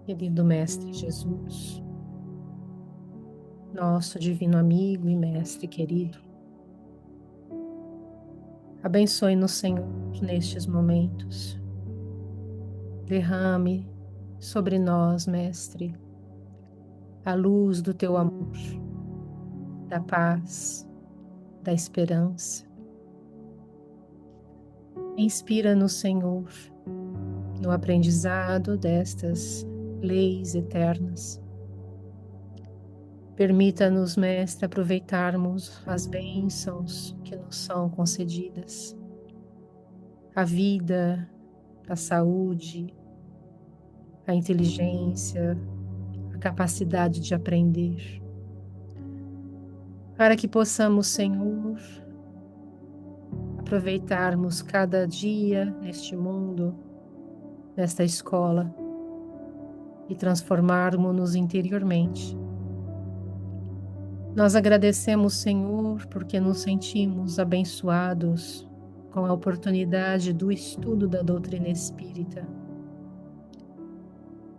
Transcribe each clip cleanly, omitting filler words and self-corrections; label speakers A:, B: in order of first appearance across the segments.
A: Querido Mestre Jesus, nosso divino amigo e mestre querido, abençoe-nos, Senhor, nestes momentos. Derrame sobre nós, Mestre, a luz do teu amor, da paz, da esperança. Inspira-nos, Senhor, no aprendizado destas leis eternas. Permita-nos, Mestre, aproveitarmos as bênçãos que nos são concedidas, a vida, a saúde, a inteligência, a capacidade de aprender, para que possamos, Senhor, aproveitarmos cada dia neste mundo, nesta escola, e transformarmos-nos interiormente. Nós agradecemos, Senhor, porque nos sentimos abençoados com a oportunidade do estudo da doutrina espírita.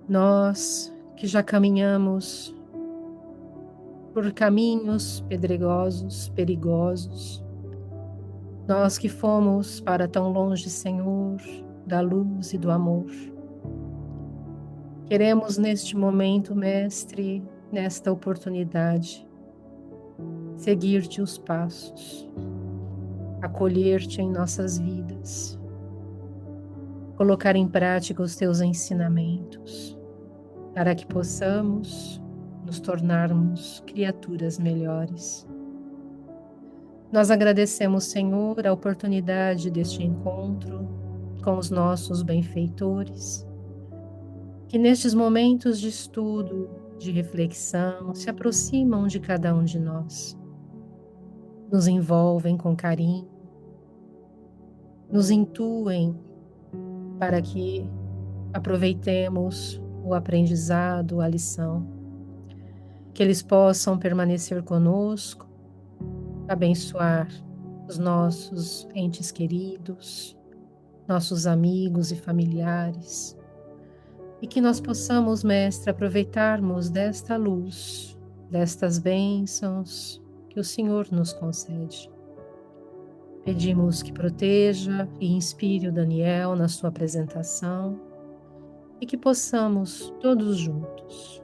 A: Nós que já caminhamos por caminhos pedregosos, perigosos, nós que fomos para tão longe, Senhor, da luz e do amor. Queremos neste momento, Mestre, nesta oportunidade, seguir-te os passos, acolher-te em nossas vidas, colocar em prática os teus ensinamentos, para que possamos nos tornarmos criaturas melhores. Nós agradecemos, Senhor, a oportunidade deste encontro com os nossos benfeitores, que nestes momentos de estudo, de reflexão, se aproximam de cada um de nós, nos envolvem com carinho, nos intuem para que aproveitemos o aprendizado, a lição, que eles possam permanecer conosco, abençoar os nossos entes queridos, nossos amigos e familiares, e que nós possamos, Mestre, aproveitarmos desta luz, destas bênçãos que o Senhor nos concede. Pedimos que proteja e inspire o Daniel na sua apresentação e que possamos, todos juntos,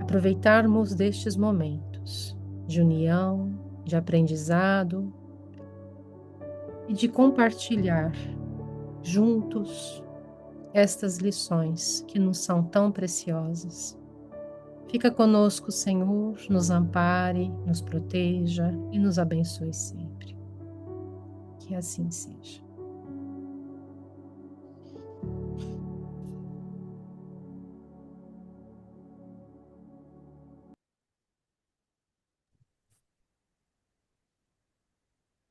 A: aproveitarmos destes momentos de união, de aprendizado e de compartilhar juntos estas lições que nos são tão preciosas. Fica conosco, Senhor, nos ampare, nos proteja e nos abençoe sempre. Que assim seja.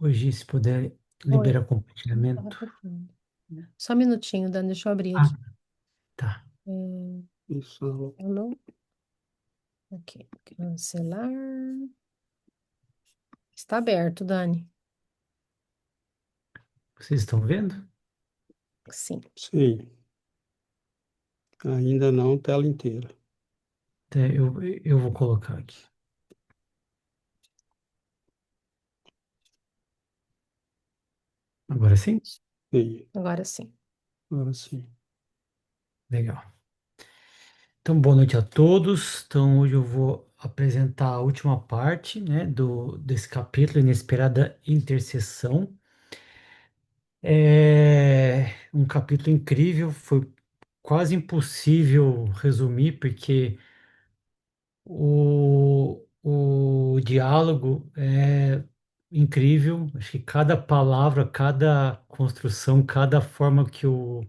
B: Hoje, se puder
A: Oi,
B: liberar
A: estava
B: compartilhamento.
A: tocando. Só um minutinho, Dani, deixa eu abrir
B: Ah,
A: aqui.
B: tá.
A: É,
C: Isso, alô.
A: alô? Ok, cancelar. Está aberto, Dani.
B: Vocês estão vendo?
A: Sim.
C: Sim, ainda não tela inteira.
B: Eu vou colocar aqui. Agora sim?
C: Sim,
A: Agora sim.
C: agora sim.
B: Legal. Então, boa noite a todos. Então, hoje eu vou apresentar a última parte, né, desse capítulo, Inesperada Intercessão. É um capítulo incrível, foi quase impossível resumir, porque o diálogo é incrível. Acho que cada palavra, cada construção, cada forma que o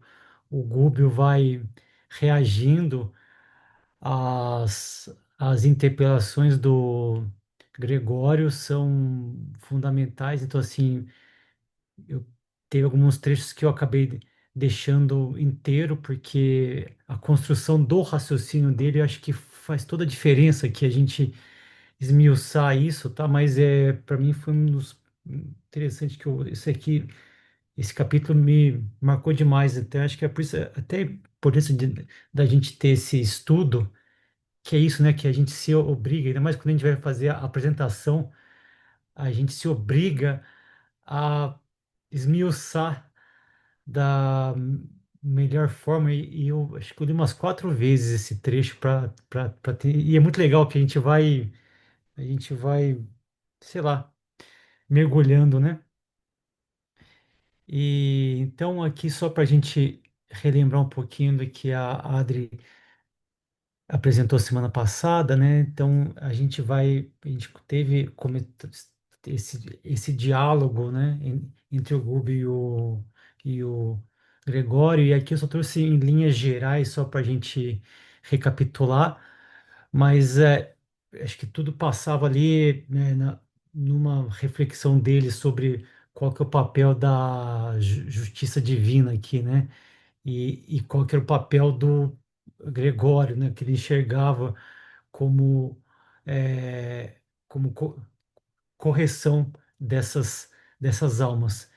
B: Gubbio vai reagindo às interpelações do Gregório são fundamentais. Então, assim, eu teve alguns trechos que eu acabei deixando inteiro, porque a construção do raciocínio dele eu acho que faz toda a diferença que a gente esmiuçar isso, tá? Mas para mim foi um dos interessantes que eu, esse aqui esse capítulo me marcou demais. Então, acho que é por isso, até por isso da gente ter esse estudo, que é isso, né? Que a gente se obriga, ainda mais quando a gente vai fazer a apresentação, a gente se obriga a esmiuçar da melhor forma. E eu acho que eu li umas 4 vezes esse trecho para ter. E é muito legal que a gente vai, sei lá, mergulhando, né? E então aqui só para a gente relembrar um pouquinho do que a Adri apresentou semana passada, né? Então a gente teve esse diálogo, né, entre o Gubi e o Gregório, e aqui eu só trouxe em linhas gerais só para a gente recapitular, mas acho que tudo passava ali, né, numa reflexão dele sobre qual que é o papel da justiça divina aqui, né? E qual que era o papel do Gregório, né, que ele enxergava como, é, como correção dessas almas.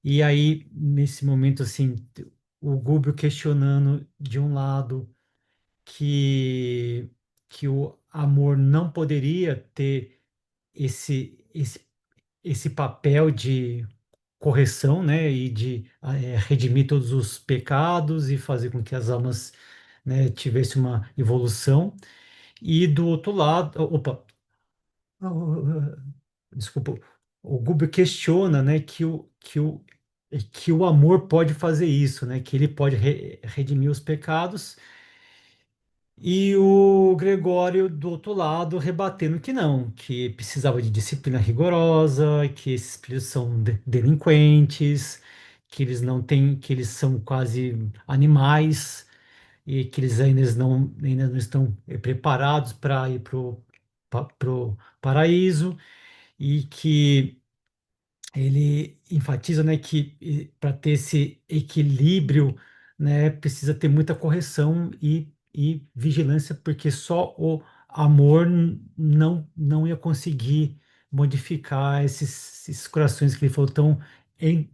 B: E aí, nesse momento, assim, o Gubbio questionando de um lado que, que o amor não poderia ter esse papel de correção, né, e de redimir todos os pecados e fazer com que as almas, né, tivessem uma evolução. E do outro lado, opa, desculpa, o Gubbio questiona, né, que o amor pode fazer isso, né, que ele pode redimir os pecados, e o Gregório, do outro lado, rebatendo que não, que precisava de disciplina rigorosa, que esses espíritos são delinquentes, que eles não têm, que eles são quase animais e que eles ainda não estão preparados para ir pro paraíso, e que ele enfatiza, né, que para ter esse equilíbrio, né, precisa ter muita correção e vigilância, porque só o amor não ia conseguir modificar esses corações que ele falou tão en-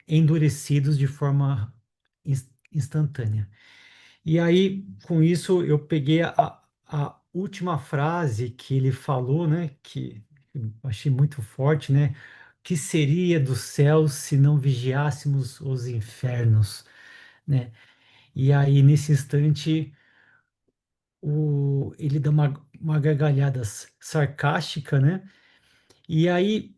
B: endurecidos de forma instantânea. E aí, com isso, eu peguei a última frase que ele falou, né, que eu achei muito forte, né? Que seria do céu se não vigiássemos os infernos, né? E aí, nesse instante, ele dá uma gargalhada sarcástica, né? E aí,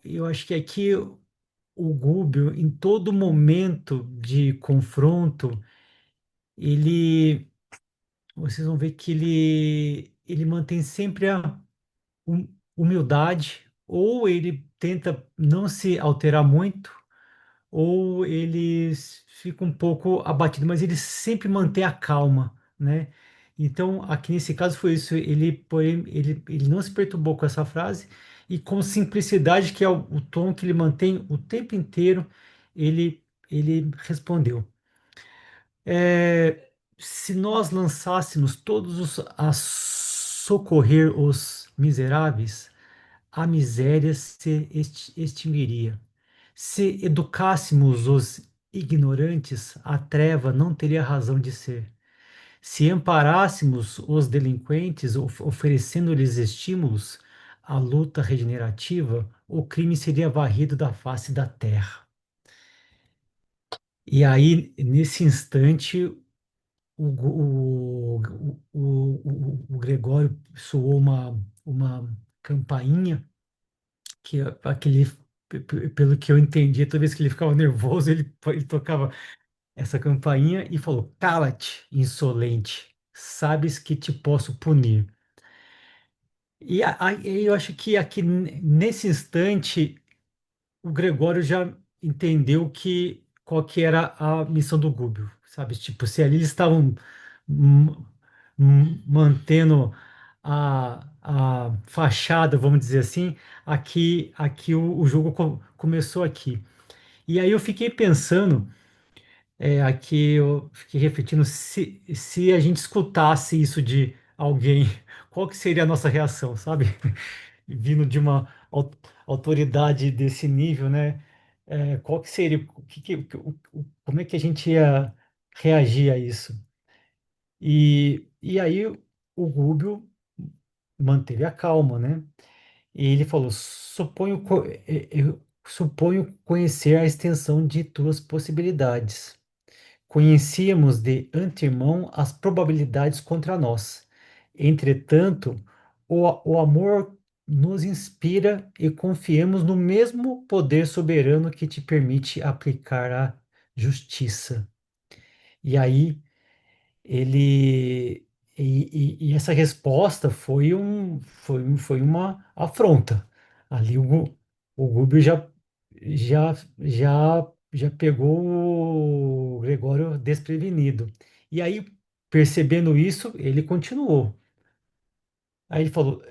B: eu acho que aqui o Gubbio, em todo momento de confronto, ele vocês vão ver que ele mantém sempre a humildade, ou ele tenta não se alterar muito, ou ele fica um pouco abatido, mas ele sempre mantém a calma, né? Então, aqui nesse caso foi isso, porém, ele não se perturbou com essa frase, e com simplicidade, que é o tom que ele mantém o tempo inteiro, ele respondeu. Se nós lançássemos todos a socorrer os miseráveis, a miséria se extinguiria. Se educássemos os ignorantes, a treva não teria razão de ser. Se amparássemos os delinquentes, oferecendo-lhes estímulos à luta regenerativa, o crime seria varrido da face da terra. E aí, nesse instante, o Gregório soou uma campainha, que pelo que eu entendi, toda vez que ele ficava nervoso, ele tocava essa campainha e falou: Cala-te, insolente, sabes que te posso punir. E aí eu acho que aqui nesse instante o Gregório já entendeu qual que era a missão do Gúbio, sabe? Tipo, se ali eles estavam hum, mantendo a fachada, vamos dizer assim, aqui o jogo começou aqui. E aí eu fiquei pensando, aqui eu fiquei refletindo, se a gente escutasse isso de alguém, qual que seria a nossa reação, sabe? Vindo de uma autoridade desse nível, né? qual que seria, como é que a gente ia reagir a isso? E aí o Gúbio manteve a calma, né? E ele falou: eu suponho conhecer a extensão de tuas possibilidades. Conhecíamos de antemão as probabilidades contra nós. Entretanto, o amor nos inspira e confiemos no mesmo poder soberano que te permite aplicar a justiça. E aí ele e essa resposta foi uma afronta. Ali o Gubbio já pegou o Gregório desprevenido. E aí, percebendo isso, ele continuou. Aí ele falou: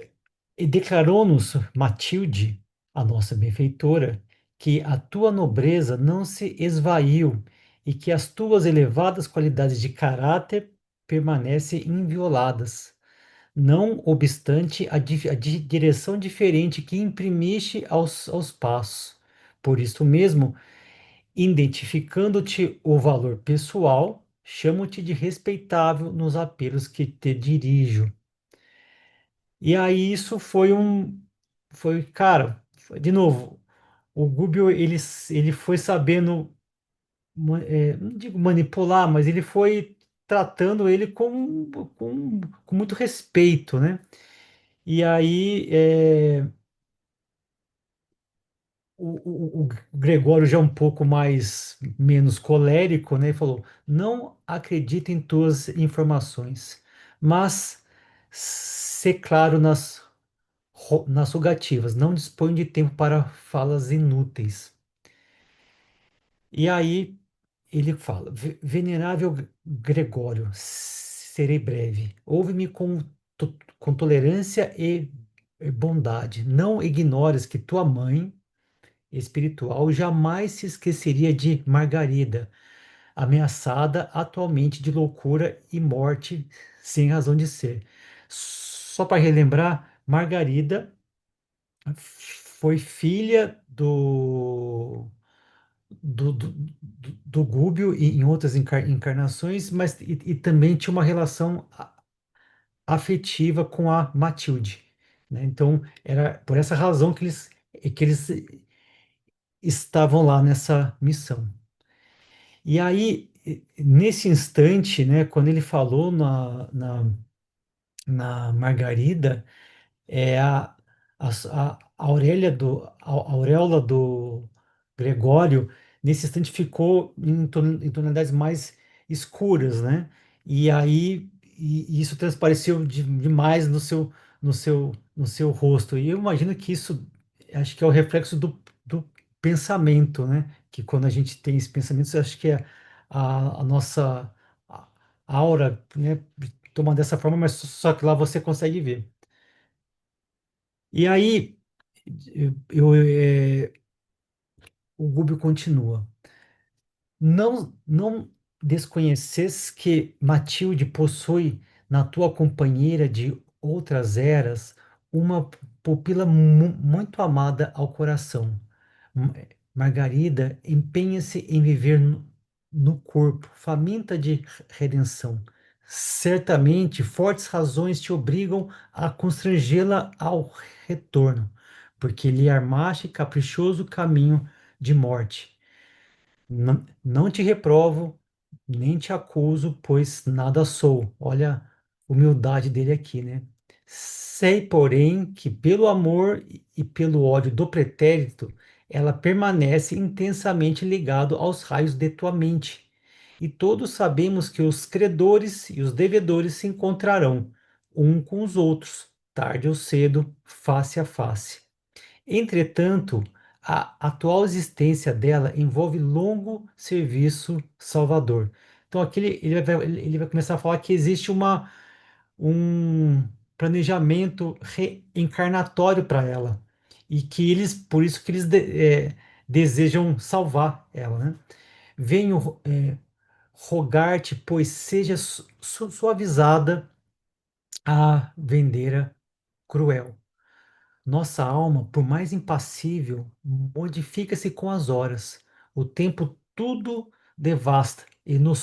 B: e declarou-nos, Matilde, a nossa benfeitora, que a tua nobreza não se esvaiu e que as tuas elevadas qualidades de caráter permanecem invioladas, não obstante a direção diferente que imprimiste aos passos. Por isso mesmo, identificando-te o valor pessoal, chamo-te de respeitável nos apelos que te dirijo. E aí isso cara, de novo, o Gubbio, ele foi sabendo, não digo manipular, mas ele foi tratando ele com muito respeito, né? E aí o Gregório já um pouco menos colérico, né? Falou: não acredito em tuas informações, mas sê claro nas rogativas, não disponho de tempo para falas inúteis. E aí ele fala: Venerável Gregório, serei breve. Ouve-me com tolerância e bondade. Não ignores que tua mãe espiritual jamais se esqueceria de Margarida, ameaçada atualmente de loucura e morte sem razão de ser. Só para relembrar, Margarida foi filha do Gúbio em outras encarnações, mas e também tinha uma relação afetiva com a Matilde, né? Então, era por essa razão que eles estavam lá nessa missão. E aí, nesse instante, né, quando ele falou na Margarida, a a auréola do Gregório, nesse instante, ficou em tonalidades mais escuras, né? E aí e isso transpareceu demais no seu rosto. E eu imagino que isso, acho que é o reflexo do pensamento, né? Que quando a gente tem esse pensamento, eu acho que a nossa a- aura, né, toma dessa forma, mas só que lá você consegue ver. E aí, o Gúbio continua. Não desconheces que Matilde possui na tua companheira de outras eras uma pupila muito amada ao coração. Margarida empenha-se em viver no corpo, faminta de redenção. Certamente, fortes razões te obrigam a constrangê-la ao retorno, porque lhe armaste caprichoso caminho de morte. Não te reprovo, nem te acuso, pois nada sou. Olha a humildade dele aqui, né? Sei, porém, que pelo amor e pelo ódio do pretérito, ela permanece intensamente ligado aos raios de tua mente. E todos sabemos que os credores e os devedores se encontrarão, um com os outros, tarde ou cedo, face a face. Entretanto, a atual existência dela envolve longo serviço salvador. Então, aqui ele vai começar a falar que existe um planejamento reencarnatório para ela. E que por isso que eles desejam salvar ela, né? Venho rogar-te, pois seja suavizada a vendeira cruel. Nossa alma, por mais impassível, modifica-se com as horas. O tempo tudo devasta e nos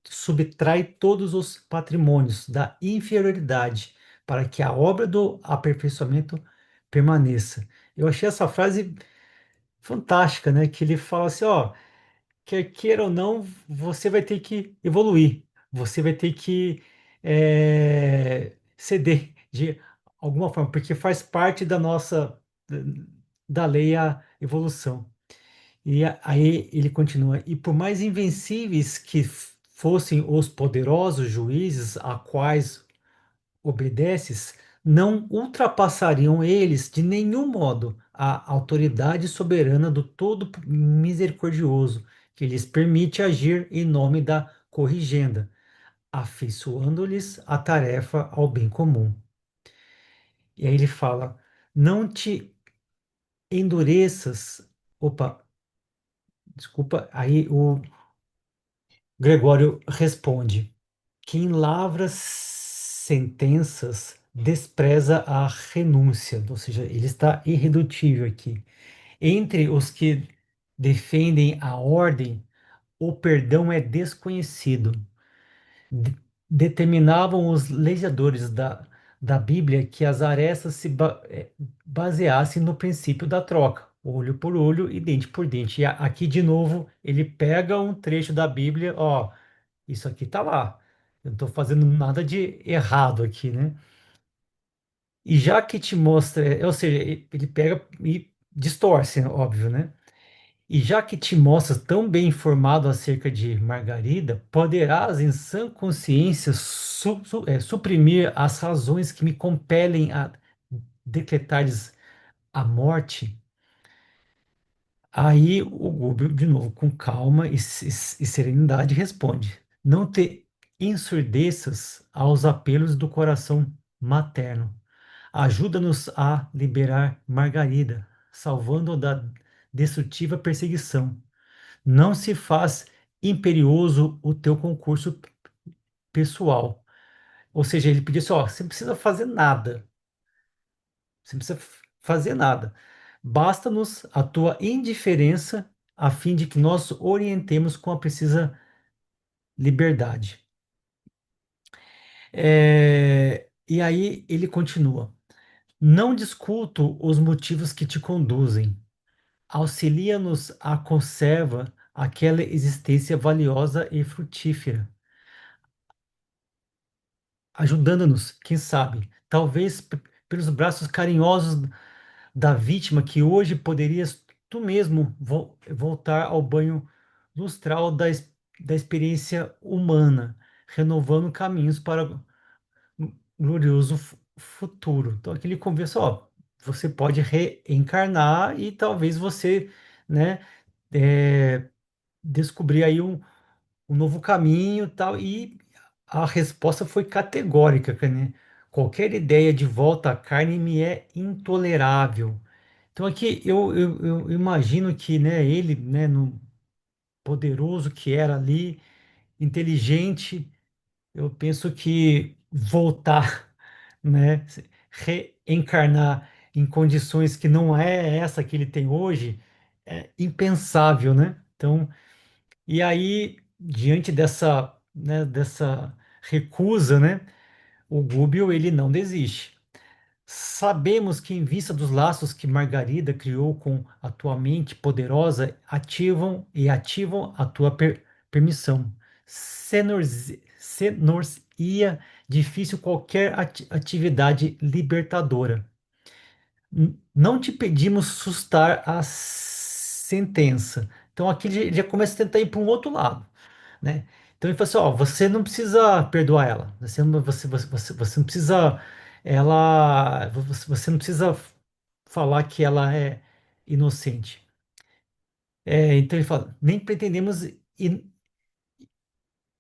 B: subtrai todos os patrimônios da inferioridade, para que a obra do aperfeiçoamento permaneça. Eu achei essa frase fantástica, né? Que ele fala assim, ó, quer queira ou não, você vai ter que evoluir, você vai ter que ceder de alguma forma, porque faz parte da nossa da lei a evolução. E aí ele continua, e por mais invencíveis que fossem os poderosos juízes a quais obedeces, não ultrapassariam eles de nenhum modo a autoridade soberana do Todo Misericordioso, que lhes permite agir em nome da corrigenda, afeiçoando-lhes a tarefa ao bem comum. E aí ele fala: não te endureças. Opa, desculpa. Aí o Gregório responde: quem lavra sentenças despreza a renúncia, ou seja, ele está irredutível aqui. Entre os que defendem a ordem, o perdão é desconhecido. De- Determinavam os legisladores da Bíblia que as arestas baseassem no princípio da troca, olho por olho e dente por dente. E aqui, de novo, ele pega um trecho da Bíblia, ó, isso aqui tá lá. Eu não estou fazendo nada de errado aqui, né? E já que te mostra, ou seja, ele pega e distorce, óbvio, né? E já que te mostras tão bem informado acerca de Margarida, poderás, em sã consciência, suprimir as razões que me compelem a decretar-lhes a morte? Aí o Gúbio, de novo, com calma e serenidade, responde: não te ensurdeças aos apelos do coração materno. Ajuda-nos a liberar Margarida, salvando-a da destrutiva perseguição. Não se faz imperioso o teu concurso pessoal. Ou seja, ele pediu assim, ó, você não precisa fazer nada. Você não precisa fazer nada. Basta-nos a tua indiferença a fim de que nós orientemos com a precisa liberdade. E aí ele continua. Não discuto os motivos que te conduzem. Auxilia-nos a conserva aquela existência valiosa e frutífera, ajudando-nos, quem sabe, talvez pelos braços carinhosos da vítima que hoje poderias tu mesmo voltar ao banho lustral da experiência humana, renovando caminhos para um glorioso futuro. Então, aquele conversa, ó, você pode reencarnar e talvez você, né, é, descobrir aí um novo caminho, tal, e a resposta foi categórica, né? Qualquer ideia de volta à carne me é intolerável. Então aqui eu imagino que, né, ele, né, no poderoso que era ali, inteligente, eu penso que voltar, né, reencarnar em condições que não é essa que ele tem hoje, é impensável, né? Então, e aí, diante dessa, né, dessa recusa, né, o Gúbio ele não desiste. Sabemos que, em vista dos laços que Margarida criou com a tua mente poderosa, ativam a tua permissão. Se-nos-ia difícil qualquer atividade libertadora. Não te pedimos sustar a sentença. Então aqui ele já começa a tentar ir para um outro lado, né? Então ele fala assim, ó, você não precisa perdoar ela, você não precisa você não precisa falar que ela é inocente. Então ele fala, nem pretendemos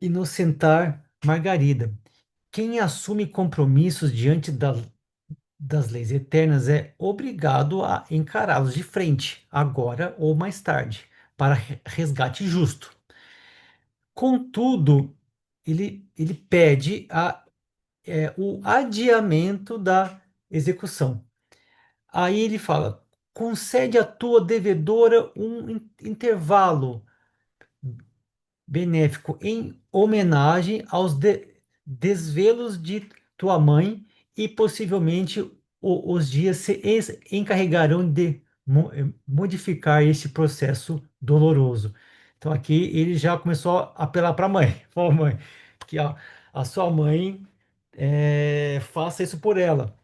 B: inocentar Margarida. Quem assume compromissos diante das leis eternas é obrigado a encará-los de frente, agora ou mais tarde, para resgate justo. Contudo, ele pede o adiamento da execução. Aí ele fala: concede à tua devedora um intervalo benéfico em homenagem aos desvelos de tua mãe e possivelmente os dias se encarregarão de modificar esse processo doloroso. Então aqui ele já começou a apelar para a mãe, falou: mãe, que a sua mãe faça isso por ela.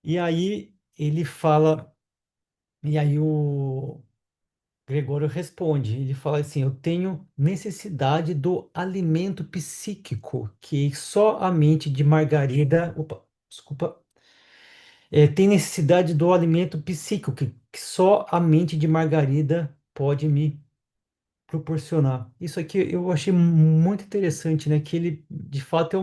B: E aí ele fala, e aí o Gregório responde, ele fala assim: eu tenho necessidade do alimento psíquico que só a mente de Margarida, opa, desculpa, tem necessidade do alimento psíquico que só a mente de Margarida pode me proporcionar. Isso aqui eu achei muito interessante, né? Que ele de fato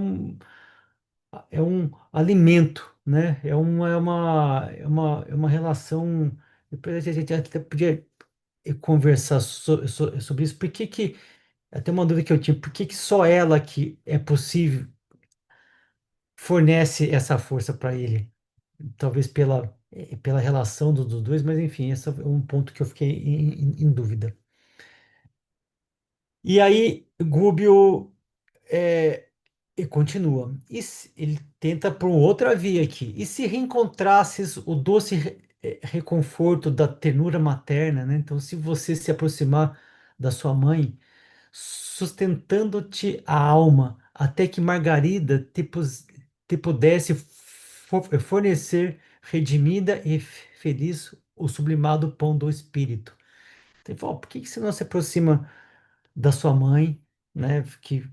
B: é um alimento, né? É uma relação. Depois a gente até podia conversar sobre isso. Por que que, até uma dúvida que eu tinha, por que que só ela que é possível fornece essa força para ele? Talvez pela relação dos dois, mas enfim, esse é um ponto que eu fiquei em dúvida. E aí, Gúbio é, e continua. Ele tenta por outra via aqui. E se reencontrasses o doce reconforto da ternura materna, né? Então, se você se aproximar da sua mãe, sustentando-te a alma, até que Margarida te pudesse fornecer redimida e feliz o sublimado pão do espírito. Então, ele falou: por que que você não se aproxima da sua mãe, né? Que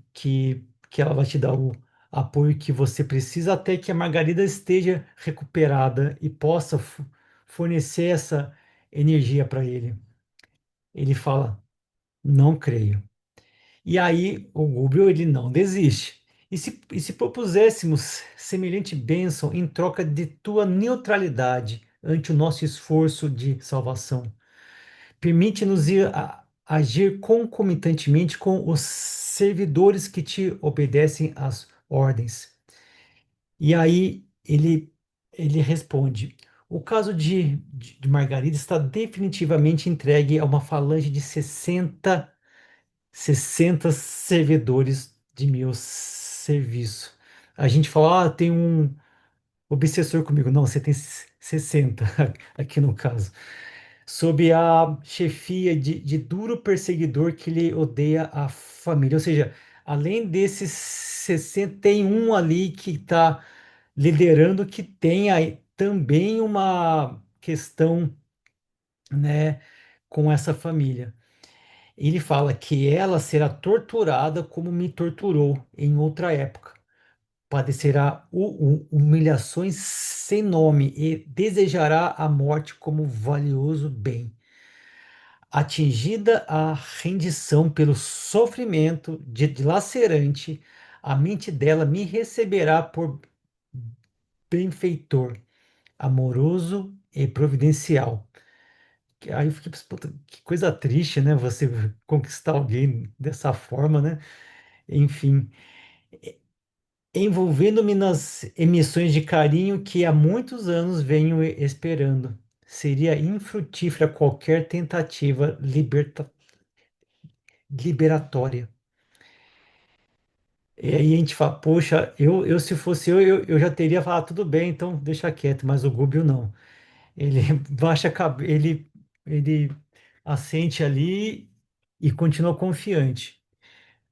B: ela vai te dar o apoio que você precisa até que a Margarida esteja recuperada e possa fornecer essa energia para ele. Ele fala: não creio. E aí o Gúbio ele não desiste. E se propuséssemos semelhante bênção em troca de tua neutralidade ante o nosso esforço de salvação? Permite-nos agir concomitantemente com os servidores que te obedecem às ordens. E aí ele responde: o caso de Margarida está definitivamente entregue a uma falange de 60 servidores de meu serviço. A gente fala: tem um obsessor comigo. Não, você tem 60 aqui no caso, sob a chefia de duro perseguidor que lhe odeia a família. Ou seja, além desses 60, tem um ali que está liderando, que tem aí também uma questão, né, com essa família. Ele fala que ela será torturada como me torturou em outra época. Padecerá humilhações sem nome e desejará a morte como valioso bem. Atingida a rendição pelo sofrimento dilacerante, a mente dela me receberá por benfeitor, amoroso e providencial. Aí eu fiquei pensando: "Puta, que coisa triste, né? Você conquistar alguém dessa forma, né? Enfim, envolvendo-me nas emissões de carinho que há muitos anos venho esperando. Seria infrutífera qualquer tentativa liberatória." E aí a gente fala: poxa, eu se fosse eu já teria falado: tudo bem, então deixa quieto, mas o Gúbio não. Ele baixa a cabeça, ele assente ali e continua confiante.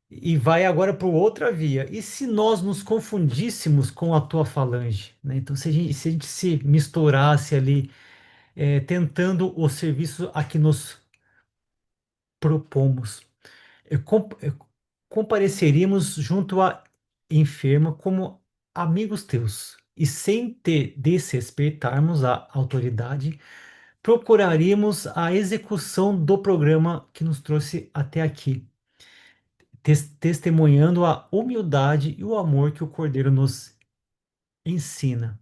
B: E vai agora para outra via. E se nós nos confundíssemos com a tua falange, né? Então, se a gente se misturasse ali, tentando o serviço a que nos propomos, compareceríamos junto à enferma como amigos teus, e sem te desrespeitarmos a autoridade, procuraríamos a execução do programa que nos trouxe até aqui, testemunhando a humildade e o amor que o Cordeiro nos ensina.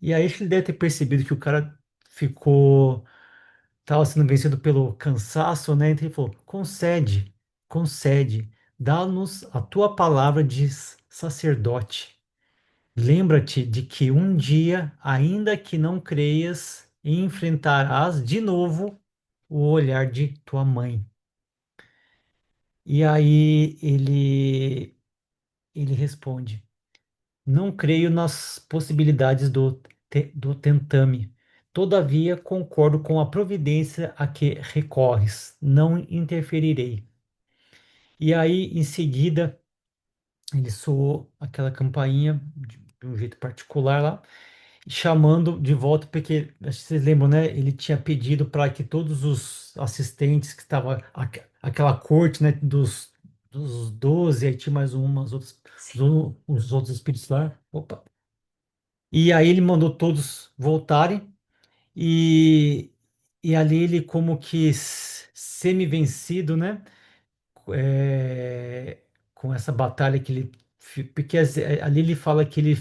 B: E aí ele deve ter percebido que o cara estava sendo vencido pelo cansaço, né? Então ele falou: concede, concede, dá-nos a tua palavra de sacerdote. Lembra-te de que um dia, ainda que não creias, enfrentarás de novo o olhar de tua mãe. E aí ele responde: Não creio nas possibilidades do tentame. Todavia, concordo com a providência a que recorres. Não interferirei. E aí, em seguida, ele soou aquela campainha de um jeito particular lá, chamando de volta, porque acho que vocês lembram, né? Ele tinha pedido para que todos os assistentes que estavam, aquela corte, né, dos 12, aí tinha mais umas outras, os outros espíritos lá. Opa. E aí ele mandou todos voltarem e, e ali ele como que semi-vencido, né? É, com essa batalha que ele... Porque ali ele fala que ele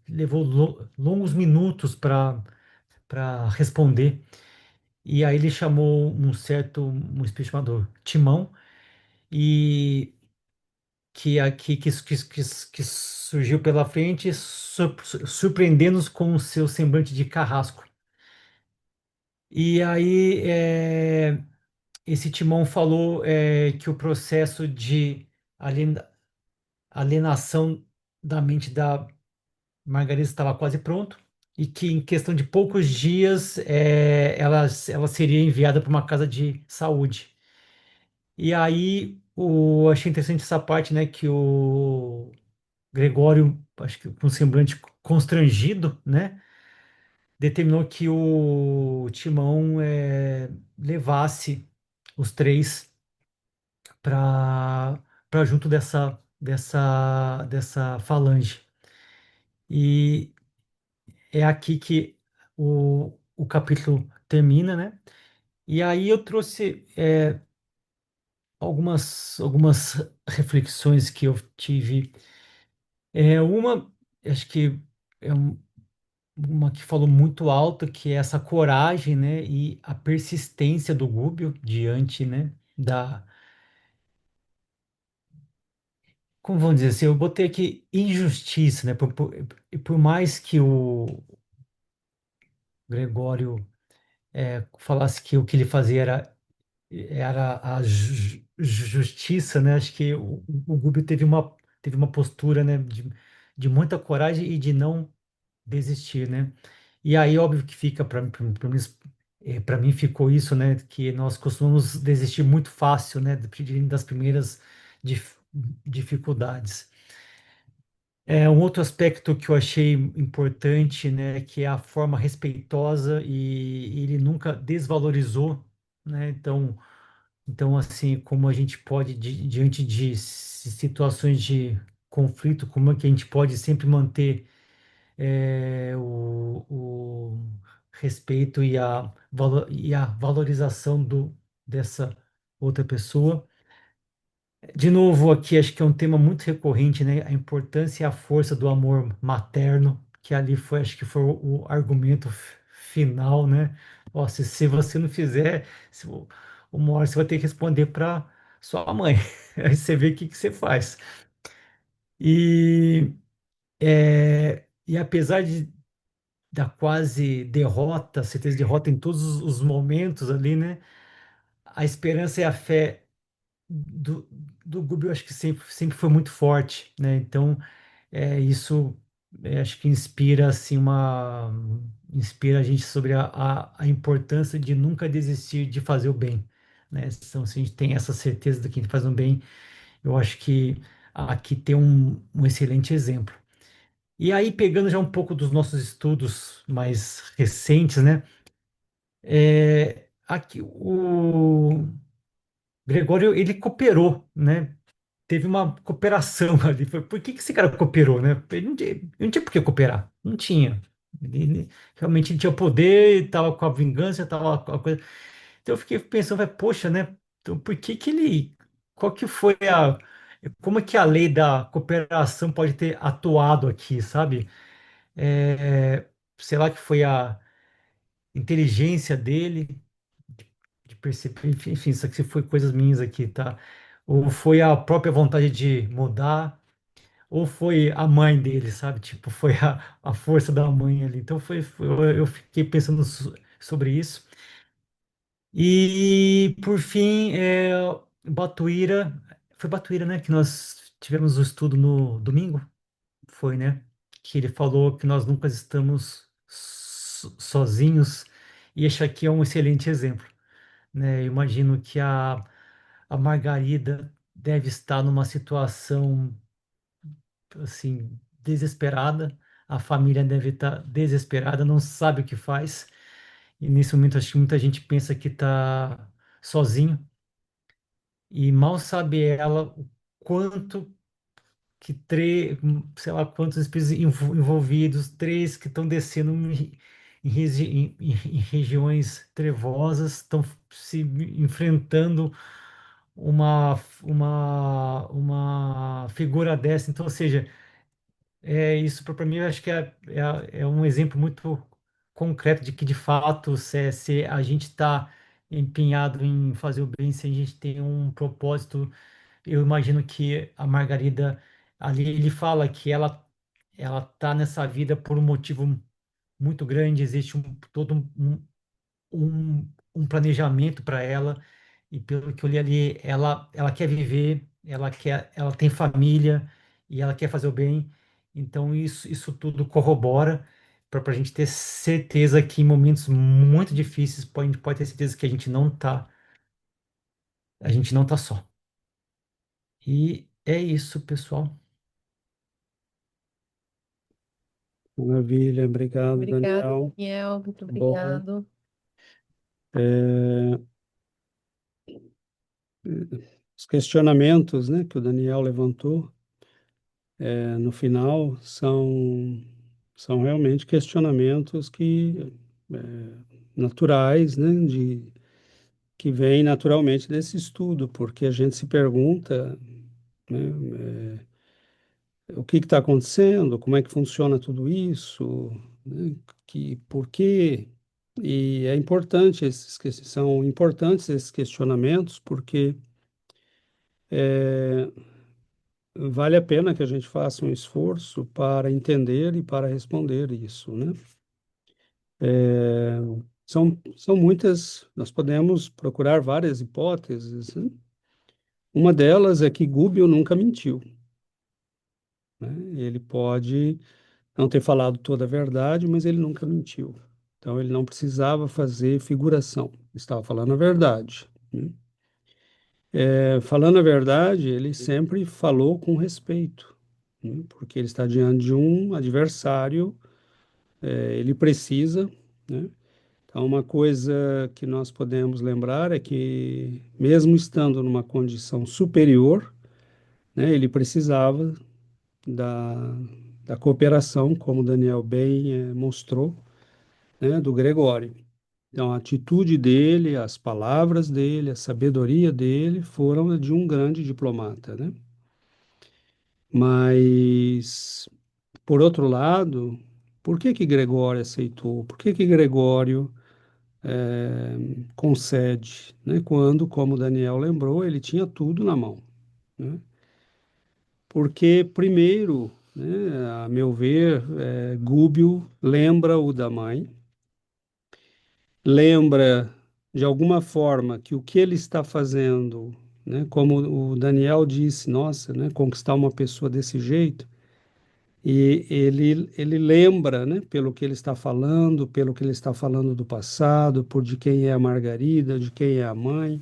B: levou longos minutos para responder. E aí ele chamou um espírito chamado Timão e que surgiu pela frente, surpreendendo-nos com o seu semblante de carrasco. E aí esse Timão falou que o processo de alien- alienação da mente da Margarida estava quase pronto e que em questão de poucos dias ela seria enviada para uma casa de saúde. E aí achei interessante essa parte, né, que o Gregório, acho que com um semblante constrangido, né, determinou que o Timão levasse os três para junto dessa falange. E é aqui que o capítulo termina, né? E aí eu trouxe algumas reflexões que eu tive. Uma, acho que é uma que falou muito alto, que é essa coragem, né? E a persistência do Gubbio diante, né? Como vamos dizer assim, eu botei aqui injustiça, né? Por mais que o Gregório falasse que o que ele fazia era a justiça, né? Acho que o Gubbio teve uma postura, né, de muita coragem e de não desistir, né? E aí, óbvio que fica para mim ficou isso, né? Que nós costumamos desistir muito fácil, né? Das primeiras dif- dificuldades. Um outro aspecto que eu achei importante, né, que é a forma respeitosa e ele nunca desvalorizou, né? Então, assim, como a gente pode, diante de situações de conflito, como é que a gente pode sempre manter o respeito e a valorização dessa outra pessoa. De novo, aqui acho que é um tema muito recorrente, né? A importância e a força do amor materno, que ali foi, acho que foi o argumento final, né? Ó, se você não fizer, uma hora você vai ter que responder para sua mãe. Aí você vê o que você faz. E, e apesar da quase derrota, certeza de derrota em todos os momentos ali, né? A esperança e a fé do Gubi, eu acho que sempre foi muito forte, né? Então, isso acho que inspira assim inspira a gente sobre a importância de nunca desistir de fazer o bem, né? Então, se a gente tem essa certeza de que a gente faz o bem, eu acho que aqui tem um excelente exemplo. E aí, pegando já um pouco dos nossos estudos mais recentes, né? Aqui o Gregório, ele cooperou, né? Teve uma cooperação ali. Por que esse cara cooperou, né? Ele não tinha por que cooperar. Não tinha. Realmente ele tinha poder, estava com a vingança, estava com a coisa. Então eu fiquei pensando, vai, poxa, né? Então por que que ele. Qual que foi a. Como é que a lei da cooperação pode ter atuado aqui, sabe? É, sei lá que foi a inteligência dele de perceber, enfim, isso aqui foi coisas minhas aqui, tá? Ou foi a própria vontade de mudar, ou foi a mãe dele, sabe? Tipo, foi a força da mãe ali. Então eu fiquei pensando sobre isso. E por fim, Batuíra, foi Batuíra, né, que nós tivemos o estudo no domingo, foi, né? Que ele falou que nós nunca estamos sozinhos, e esse aqui é um excelente exemplo, né? Eu imagino que a Margarida deve estar numa situação assim desesperada, a família deve estar desesperada, não sabe o que faz, e nesse momento acho que muita gente pensa que está sozinho, e mal sabe ela o quanto que três, sei lá quantos espíritos envolvidos, três que estão descendo em regiões trevosas, estão se enfrentando uma figura dessa. Então, ou seja, isso para mim eu acho que é um exemplo muito concreto de que de fato se a gente está empenhado em fazer o bem, se a gente tem um propósito, eu imagino que a Margarida ali ele fala que ela tá nessa vida por um motivo muito grande, existe todo um planejamento para ela, e pelo que eu li ali, ela quer viver, ela tem família e ela quer fazer o bem. Então isso tudo corrobora para a gente ter certeza que em momentos muito difíceis a gente pode ter certeza que a gente não tá só. E é isso, pessoal.
C: Maravilha, obrigado,
A: Obrigada,
C: Daniel.
A: Daniel. Muito
C: Bom,
A: obrigado.
C: é, os questionamentos, né, que o Daniel levantou, no final são realmente questionamentos que naturais, né, que vêm naturalmente desse estudo, porque a gente se pergunta, né, o que está acontecendo, como é que funciona tudo isso, né, por quê? E é importante são importantes esses questionamentos, porque é, vale a pena que a gente faça um esforço para entender e para responder isso, né? É, são muitas, nós podemos procurar várias hipóteses, né? Uma delas é que Gubbio nunca mentiu, né? Ele pode não ter falado toda a verdade, mas ele nunca mentiu. Então ele não precisava fazer figuração, estava falando a verdade, né? Falando a verdade, ele sempre falou com respeito, né? Porque ele está diante de um adversário, ele precisa, né? Então, uma coisa que nós podemos lembrar é que, mesmo estando numa condição superior, né, ele precisava da, da cooperação, como Daniel bem mostrou, né, do Gregório. Então, a atitude dele, as palavras dele, a sabedoria dele foram de um grande diplomata, né? Mas, por outro lado, por que que Gregório aceitou? Por que que Gregório concede, né? Quando, como Daniel lembrou, ele tinha tudo na mão, né? Porque, primeiro, né, a meu ver, Gúbio lembra-o da mãe, lembra de alguma forma que o que ele está fazendo, né, como o Daniel disse, nossa, né, conquistar uma pessoa desse jeito, e ele lembra, né, pelo que ele está falando, pelo que ele está falando do passado, por de quem é a Margarida, de quem é a mãe,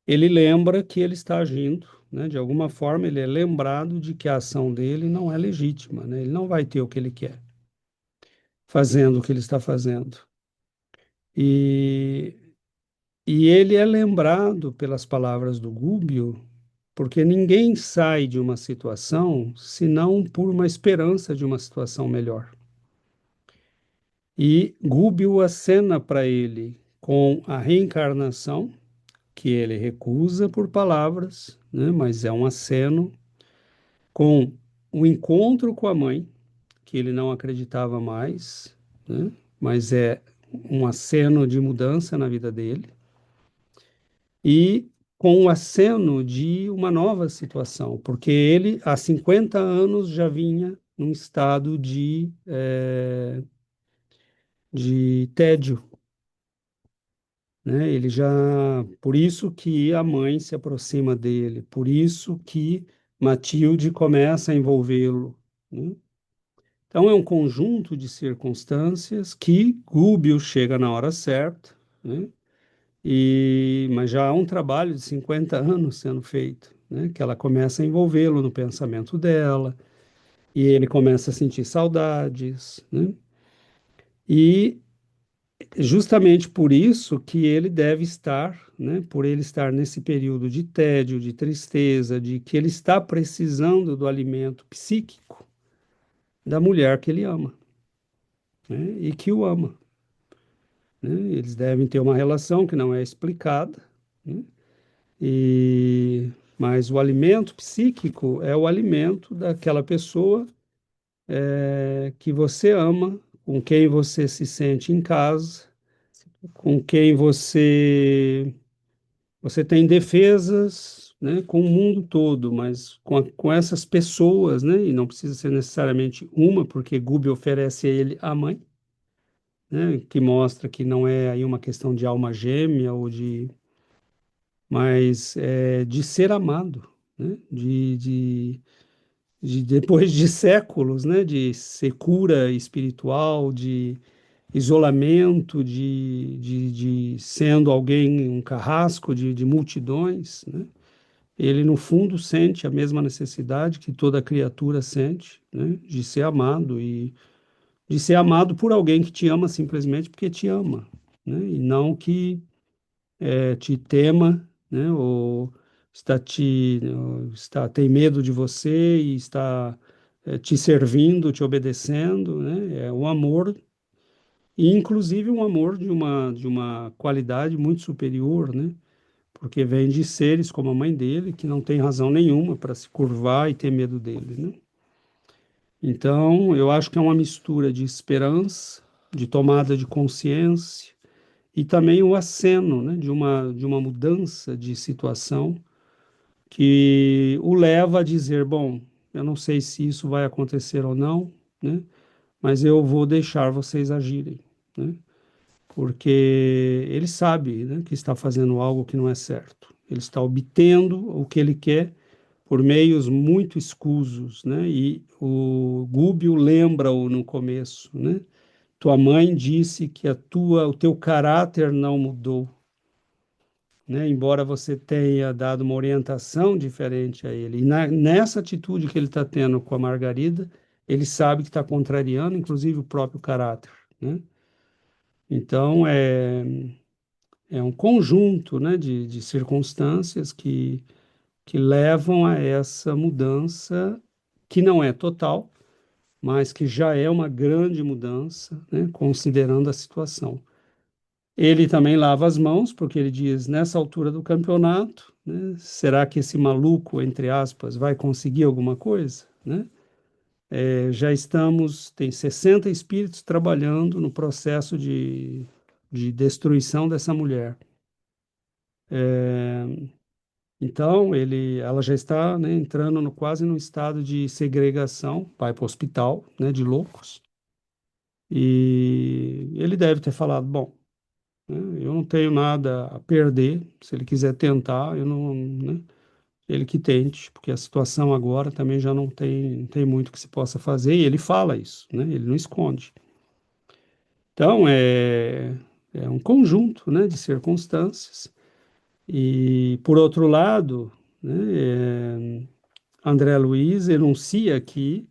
C: ele lembra que ele está agindo, né, de alguma forma ele é lembrado de que a ação dele não é legítima, né, ele não vai ter o que ele quer, fazendo o que ele está fazendo. E E ele é lembrado pelas palavras do Gúbio, porque ninguém sai de uma situação senão por uma esperança de uma situação melhor. E Gúbio acena para ele com a reencarnação, que ele recusa por palavras, né, mas é um aceno, com o encontro com a mãe, que ele não acreditava mais, né, mas é um aceno de mudança na vida dele. E com o aceno de uma nova situação, porque ele, há 50 anos, já vinha num estado de tédio, né? Ele já, por isso que a mãe se aproxima dele, por isso que Matilde começa a envolvê-lo, né? Então é um conjunto de circunstâncias que Gúbio chega na hora certa, né? Mas já há um trabalho de 50 anos sendo feito, né? Que ela começa a envolvê-lo no pensamento dela, e ele começa a sentir saudades, né? E justamente por isso que ele deve estar, né? Por ele estar nesse período de tédio, de tristeza, de que ele está precisando do alimento psíquico da mulher que ele ama, né? E que o ama, né? Eles devem ter uma relação que não é explicada, né? E mas o alimento psíquico é o alimento daquela pessoa que você ama, com quem você se sente em casa, com quem você tem defesas, né, com o mundo todo, mas com essas pessoas, né, e não precisa ser necessariamente uma, porque Gubi oferece a ele a mãe, né, que mostra que não é aí uma questão de alma gêmea mas de ser amado, né, de depois de séculos, né, de secura espiritual, de isolamento, de sendo alguém, um carrasco de multidões, né? Ele, no fundo, sente a mesma necessidade que toda criatura sente, né? De ser amado e de ser amado por alguém que te ama simplesmente porque te ama, né? E não que te tema, né? Ou tem medo de você e está te servindo, te obedecendo, né? É um amor e inclusive um amor de uma qualidade muito superior, né? Porque vem de seres como a mãe dele, que não tem razão nenhuma para se curvar e ter medo dele, né? Então, eu acho que é uma mistura de esperança, de tomada de consciência e também o aceno, né, de uma mudança de situação que o leva a dizer, bom, eu não sei se isso vai acontecer ou não, né? Mas eu vou deixar vocês agirem, né? Porque ele sabe, né, que está fazendo algo que não é certo. Ele está obtendo o que ele quer por meios muito escusos, né? E o Gúbio lembra-o no começo, né? Tua mãe disse que o teu caráter não mudou, né? Embora você tenha dado uma orientação diferente a ele. E nessa atitude que ele está tendo com a Margarida, ele sabe que está contrariando, inclusive, o próprio caráter, né? Então, é um conjunto, né, de circunstâncias que levam a essa mudança, que não é total, mas que já é uma grande mudança, né, considerando a situação. Ele também lava as mãos, porque ele diz, nessa altura do campeonato, né, será que esse maluco, entre aspas, vai conseguir alguma coisa, né? Tem 60 espíritos trabalhando no processo de destruição dessa mulher. Então, ela já está, né, entrando quase num estado de segregação, vai para o hospital, né, de loucos. E ele deve ter falado, bom, né, eu não tenho nada a perder, se ele quiser tentar, eu não, né, ele que tente, porque a situação agora também já não tem muito que se possa fazer, e ele fala isso, né, ele não esconde. Então, é um conjunto, né, de circunstâncias. E, por outro lado, né, André Luiz enuncia que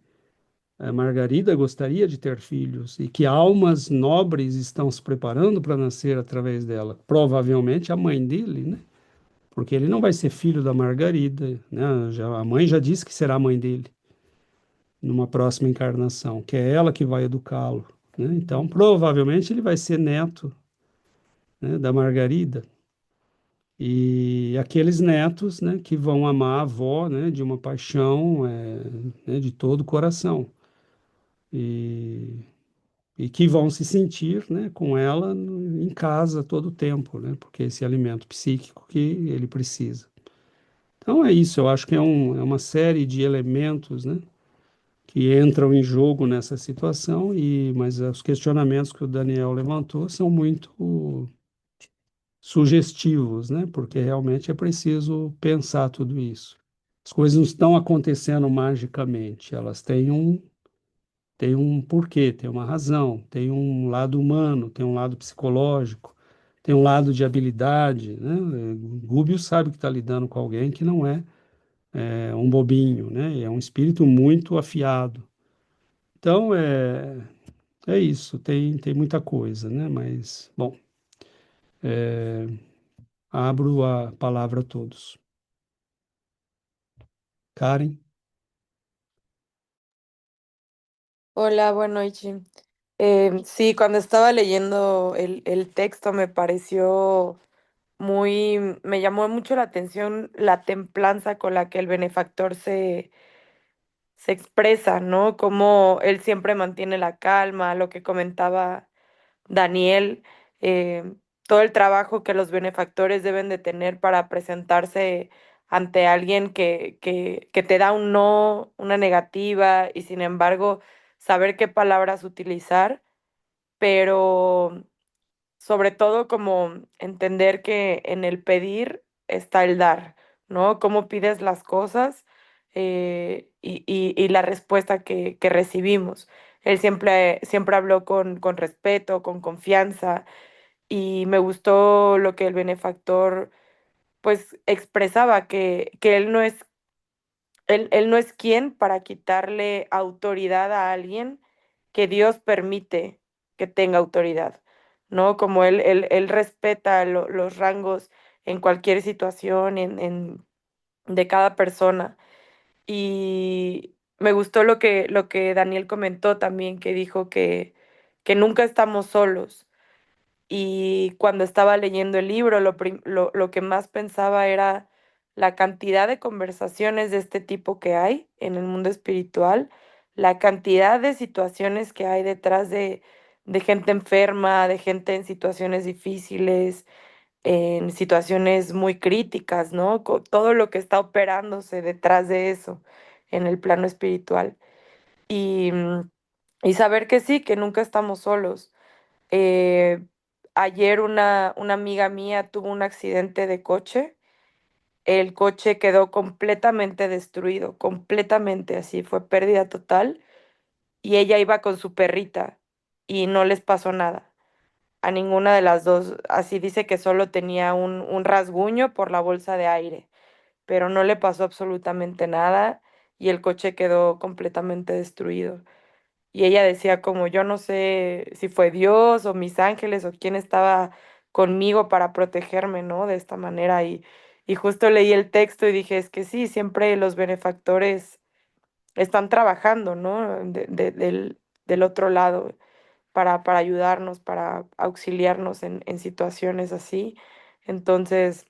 C: a Margarida gostaria de ter filhos e que almas nobres estão se preparando para nascer através dela. Provavelmente a mãe dele, né? Porque ele não vai ser filho da Margarida, né? A mãe já disse que será a mãe dele numa próxima encarnação, que é ela que vai educá-lo, né? Então, provavelmente ele vai ser neto, né, da Margarida. E aqueles netos, né, que vão amar a avó, né, de uma paixão, né, de todo o coração. E e que vão se sentir, né, com ela em casa todo o tempo, né, porque esse alimento psíquico que ele precisa. Então é isso, eu acho que é uma série de elementos, né, que entram em jogo nessa situação, mas os questionamentos que o Daniel levantou são muito sugestivos, né, porque realmente é preciso pensar tudo isso. As coisas não estão acontecendo magicamente, elas têm um porquê, tem uma razão, tem um lado humano, tem um lado psicológico, tem um lado de habilidade, né? Gubbio sabe que está lidando com alguém que não é um bobinho, né? É um espírito muito afiado. Então, é isso, tem muita coisa, né? Mas, bom, abro a palavra a todos. Karen,
D: Hola, buenas noches. Sí, cuando estaba leyendo el texto me pareció me llamó mucho la atención la templanza con la que el benefactor se expresa, ¿no? Cómo él siempre mantiene la calma, lo que comentaba Daniel, eh, todo el trabajo que los benefactores deben de tener para presentarse ante alguien que te da un no, una negativa, y sin embargo saber qué palabras utilizar, pero sobre todo como entender que en el pedir está el dar, ¿no? Cómo pides las cosas, y la respuesta que recibimos. Él siempre habló con respeto, con confianza, y me gustó lo que el benefactor pues expresaba, que él no es quien para quitarle autoridad a alguien que Dios permite que tenga autoridad, ¿no? Como él respeta los rangos en cualquier situación, de cada persona. Y me gustó lo que Daniel comentó también, que dijo que nunca estamos solos. Y cuando estaba leyendo el libro, lo que más pensaba era la cantidad de conversaciones de este tipo que hay en el mundo espiritual, la cantidad de situaciones que hay detrás de gente enferma, de gente en situaciones difíciles, en situaciones muy críticas, ¿no? Todo lo que está operándose detrás de eso en el plano espiritual. Y, y saber que sí, que nunca estamos solos. eh, Ayer una amiga mía tuvo un accidente de coche. El coche quedó completamente destruido, completamente así, fue pérdida total. Y ella iba con su perrita y no les pasó nada a ninguna de las dos. Así dice que solo tenía un rasguño por la bolsa de aire, pero no le pasó absolutamente nada y el coche quedó completamente destruido. Y ella decía como yo no sé si fue Dios o mis ángeles o quién estaba conmigo para protegerme, ¿no? De esta manera. Y justo leí el texto y dije, es que sí, siempre los benefactores están trabajando, ¿no? Del otro lado para ayudarnos, para auxiliarnos en situaciones así. Entonces,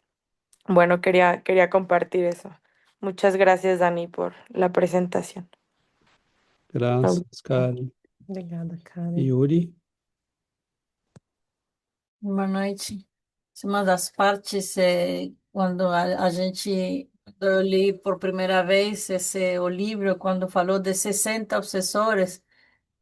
D: bueno, quería compartir eso. Muchas gracias, Dani, por la presentación.
C: graças, Karen.
A: Obrigada, Karen.
C: Yuri,
E: Boa noite. Essa é uma das partes, quando a gente, eu li por primeira vez o livro, quando falou de 60 obsessores,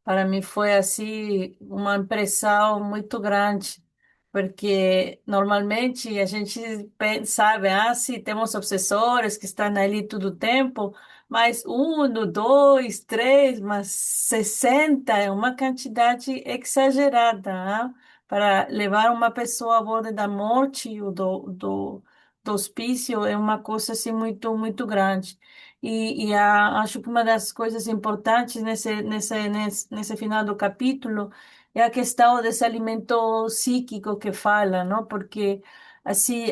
E: para mim foi assim uma impressão muito grande, porque normalmente a gente sabe, se temos obsessores que estão ali todo o tempo, mas um, dois, três, mas 60 é uma quantidade exagerada, para levar uma pessoa à borda da morte ou do hospício é uma coisa assim muito, muito grande. Acho que uma das coisas importantes nesse final do capítulo é a questão desse alimento psíquico que fala, não? Porque assim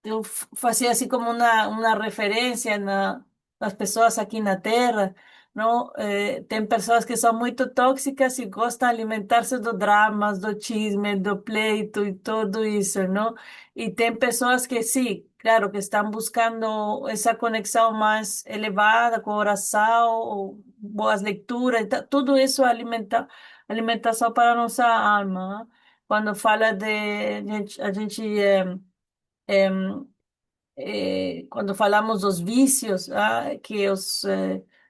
E: eu fazia assim como uma referência nas pessoas aqui na Terra, não? Tem pessoas que são muito tóxicas e gostam de alimentar-se do dramas, do chisme, do pleito e tudo isso, não? E tem pessoas que sim, claro, que estão buscando essa conexão mais elevada com oração, ou boas leituras, tudo isso alimenta alimentação para a nossa alma, né? Quando fala de a gente quando falamos dos vícios, que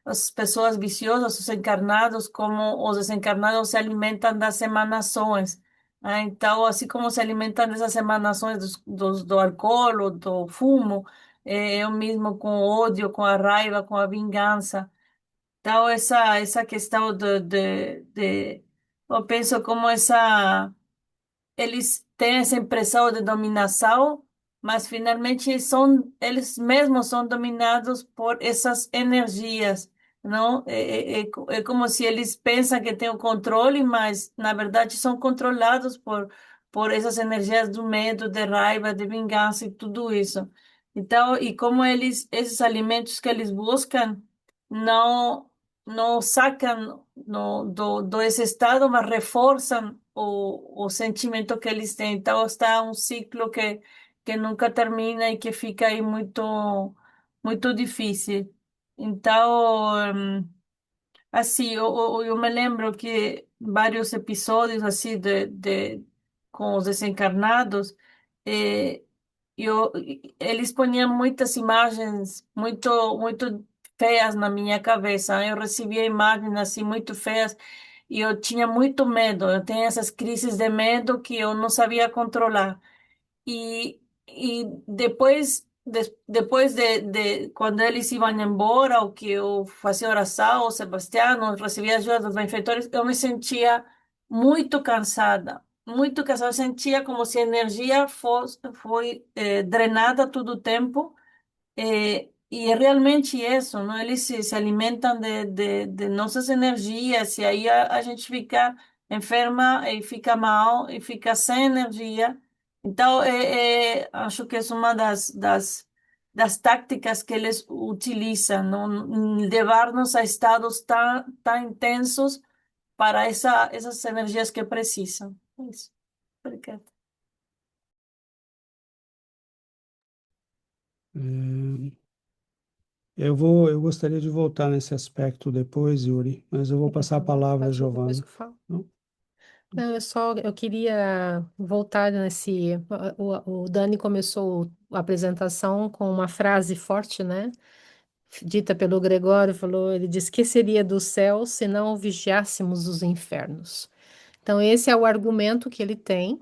E: as pessoas viciosas, os encarnados, como os desencarnados se alimentam das emanações. Então, assim como se alimentam dessas emanações do álcool ou do fumo, é o mesmo com o ódio, com a raiva, com a vingança. Então, essa questão eu penso como eles têm essa impressão de dominação, mas finalmente eles mesmos são dominados por essas energias, não? É como se eles pensam que têm o controle, mas na verdade são controlados por essas energias do medo, de raiva, de vingança e tudo isso. Então, e como esses alimentos que eles buscam, não não sacam do esse estado, mas reforçam o sentimento que eles têm. Então, está um ciclo que nunca termina e que fica aí muito difícil. Então, assim, eu me lembro que vários episódios assim com os desencarnados, eh, eu, eles ponham muitas imagens muito feias na minha cabeça. Eu recebia imagens assim muito feias e eu tinha muito medo. Eu tenho essas crises de medo que eu não sabia controlar. E depois de quando eles iam embora, o que eu fazia oração, o Sebastião, recebia ajuda dos benfeitores, eu me sentia muito cansada. Muito cansada, eu sentia como se a energia foi drenada todo o tempo e é realmente isso, não? Eles se alimentam de nossas energias e aí a gente fica enferma e fica mal e fica sem energia. Então, acho que é uma das táticas que eles utilizam, não? Levar-nos a estados tão intensos para essas energias que precisam. Isso. Obrigada.
C: É, eu gostaria de voltar nesse aspecto depois, Yuri, mas eu vou passar a palavra a
A: Pode ir depois
C: Giovana.
A: que eu falo.
C: Não?
A: Não, eu queria voltar nesse. O Dani começou a apresentação com uma frase forte, né? Dita pelo Gregório, falou, ele disse, que seria do céu se não vigiássemos os infernos? Então, esse é o argumento que ele tem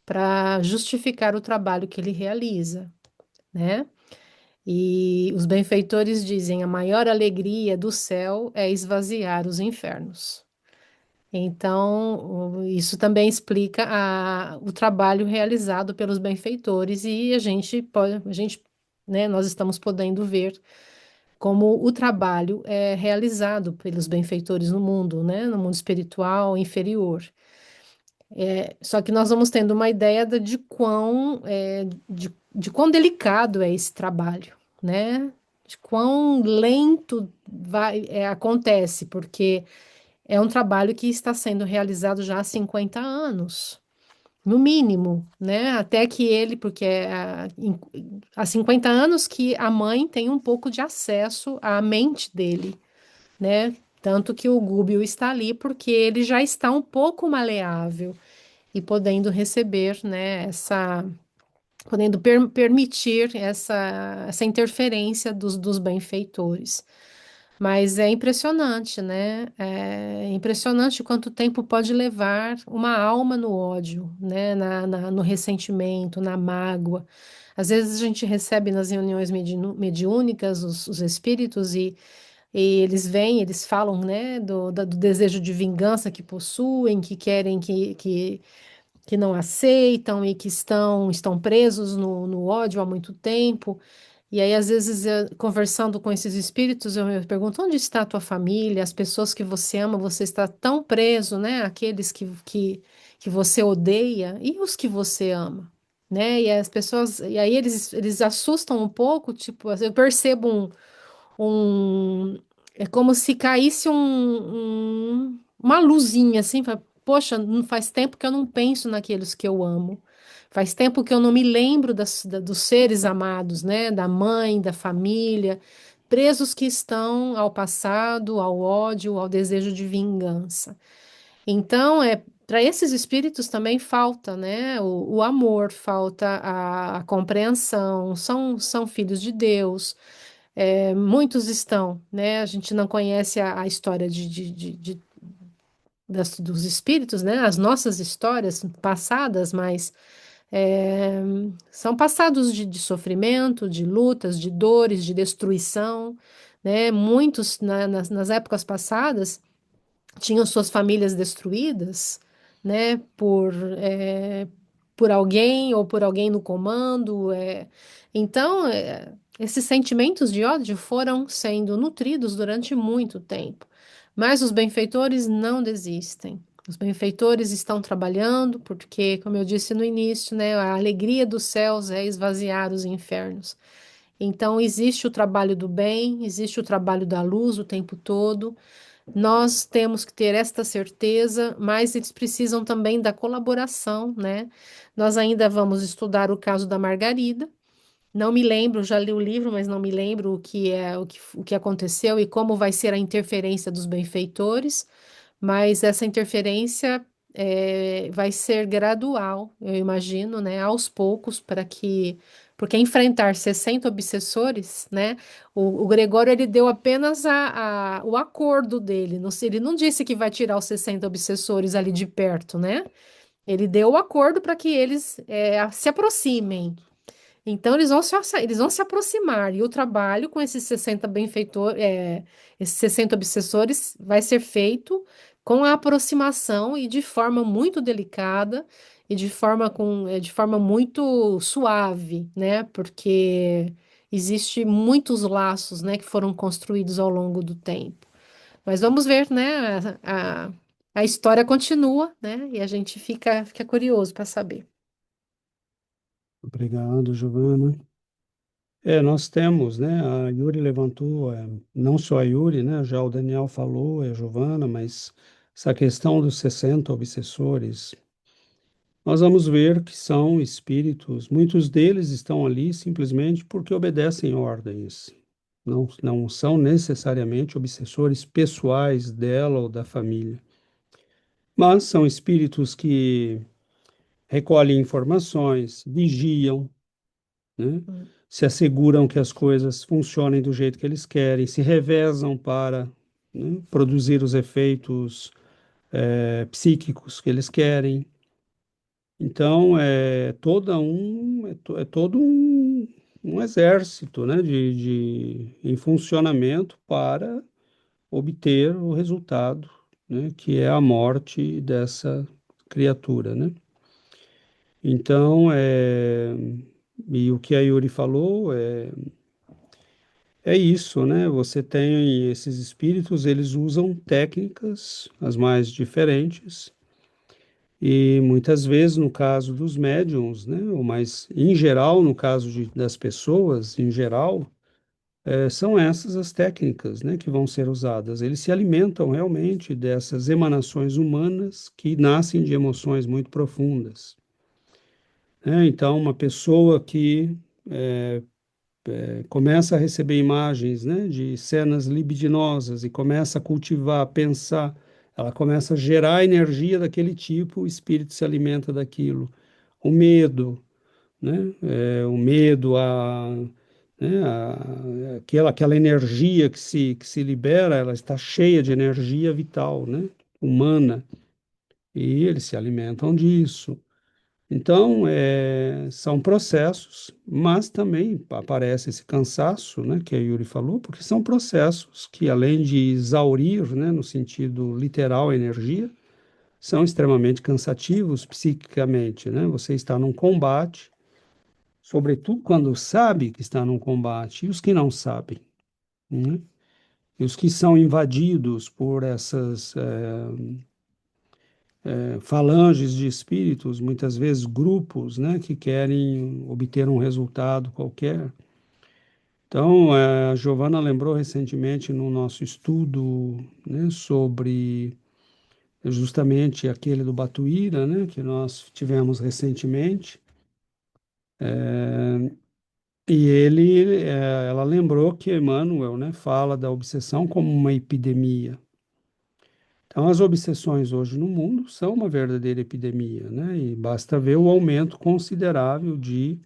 A: para justificar o trabalho que ele realiza, né? E os benfeitores dizem, a maior alegria do céu é esvaziar os infernos. Então, isso também explica o trabalho realizado pelos benfeitores e né, nós estamos podendo ver como o trabalho é realizado pelos benfeitores no mundo, né, no mundo espiritual inferior. Só que nós vamos tendo uma ideia de quão delicado é esse trabalho, né? De quão lento acontece, porque é um trabalho que está sendo realizado já há 50 anos, no mínimo, né? Até que porque há 50 anos que a mãe tem um pouco de acesso à mente dele, né? Tanto que o Gúbio está ali porque ele já está um pouco maleável e podendo receber, né, podendo permitir essa interferência dos benfeitores. Mas é impressionante, né? É impressionante quanto tempo pode levar uma alma no ódio, né? No ressentimento, na mágoa. Às vezes a gente recebe nas reuniões mediúnicas os espíritos e eles vêm, eles falam, né, do desejo de vingança que possuem, que querem que não aceitam e que estão presos no ódio há muito tempo. E aí, às vezes, conversando com esses espíritos, eu me pergunto, onde está a tua família, as pessoas que você ama, você está tão preso, né? Aqueles que você odeia e os que você ama, né? E as pessoas, e aí eles assustam um pouco, tipo, eu percebo um, É como se caísse uma luzinha assim, poxa, não faz tempo que eu não penso naqueles que eu amo. Faz tempo que eu não me lembro dos seres amados, né? Da mãe, da família, presos que estão ao passado, ao ódio, ao desejo de vingança. Então, para esses espíritos também falta, né? O amor, falta a compreensão, são filhos de Deus. Muitos estão, né? A gente não conhece a história dos espíritos, né? As nossas histórias passadas, mas é, são passados de sofrimento, de lutas, de dores, de destruição, né? Muitos nas épocas passadas tinham suas famílias destruídas, né? Por alguém ou por alguém no comando. Então, esses sentimentos de ódio foram sendo nutridos durante muito tempo. Mas os benfeitores não desistem. Os benfeitores estão trabalhando, porque, como eu disse no início, né, a alegria dos céus é esvaziar os infernos. Então, existe o trabalho do bem, existe o trabalho da luz o tempo todo. Nós temos que ter esta certeza, mas eles precisam também da colaboração, né? Nós ainda vamos estudar o caso da Margarida. Não me lembro, já li o livro, mas não me lembro o que aconteceu e como vai ser a interferência dos benfeitores, mas essa interferência vai ser gradual, eu imagino, né, aos poucos, porque enfrentar 60 obsessores, né, o Gregório ele deu apenas o acordo dele, ele não disse que vai tirar os 60 obsessores ali de perto, né, ele deu o acordo para que eles se aproximem, então, eles vão se aproximar, e o trabalho com esses 60 esses 60 obsessores vai ser feito com a aproximação e de forma muito delicada e de forma muito suave, né? Porque existe muitos laços, né, que foram construídos ao longo do tempo. Mas vamos ver, né? A história continua, né? E a gente fica curioso para saber.
C: Obrigado, Giovana. Nós temos, né? A Yuri levantou, não só a Yuri, né? Já o Daniel falou, a Giovana, mas essa questão dos 60 obsessores, nós vamos ver que são espíritos, muitos deles estão ali simplesmente porque obedecem ordens. Não são necessariamente obsessores pessoais dela ou da família, mas são espíritos que recolhem informações, vigiam, né?
A: Hum.
C: Se asseguram que as coisas funcionem do jeito que eles querem, se revezam para, né, produzir os efeitos psíquicos que eles querem. Então, é todo um exército, né, em funcionamento para obter o resultado, né, que é a morte dessa criatura, né? Então, e o que a Yuri falou é isso, né? Você tem esses espíritos, eles usam técnicas as mais diferentes e muitas vezes no caso dos médiums, né? Ou mais em geral no caso das pessoas, em geral, são essas as técnicas, né, que vão ser usadas. Eles se alimentam realmente dessas emanações humanas que nascem de emoções muito profundas, né? Então, uma pessoa que começa a receber imagens, né, de cenas libidinosas e começa a cultivar, a pensar, ela começa a gerar energia daquele tipo, o espírito se alimenta daquilo. O medo, né, o medo, né, aquela energia que se libera, ela está cheia de energia vital, né, humana, e eles se alimentam disso. Então, são processos, mas também aparece esse cansaço, né, que a Yuri falou, porque são processos que, além de exaurir, né, no sentido literal, a energia, são extremamente cansativos psiquicamente, né? Você está num combate, sobretudo quando sabe que está num combate, e os que não sabem, né? E os que são invadidos por essas falanges de espíritos, muitas vezes grupos, né, que querem obter um resultado qualquer. Então, a Giovana lembrou recentemente no nosso estudo, né, sobre justamente aquele do Batuíra, né, que nós tivemos recentemente, e ela lembrou que Emmanuel, né, fala da obsessão como uma epidemia. Então, as obsessões hoje no mundo são uma verdadeira epidemia, né, e basta ver o aumento considerável de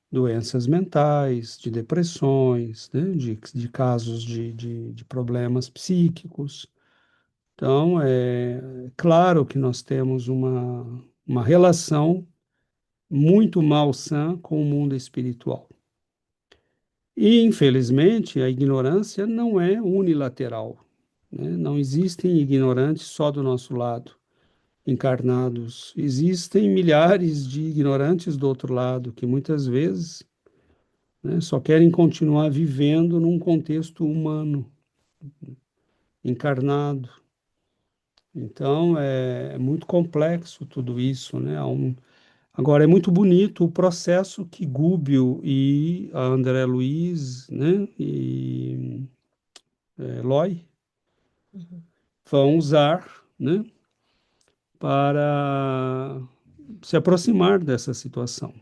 C: doenças mentais, de depressões, né, de casos de problemas psíquicos. Então, é claro que nós temos uma relação muito malsã com o mundo espiritual. E, infelizmente, a ignorância não é unilateral, né? Não existem ignorantes só do nosso lado, encarnados. Existem milhares de ignorantes do outro lado, que muitas vezes, né, só querem continuar vivendo num contexto humano, encarnado. Então, é muito complexo tudo isso, né? Agora, é muito bonito o processo que Gubbio e a André Luiz, né, e Eloy
A: Uhum.
C: vão usar, né, para se aproximar dessa situação,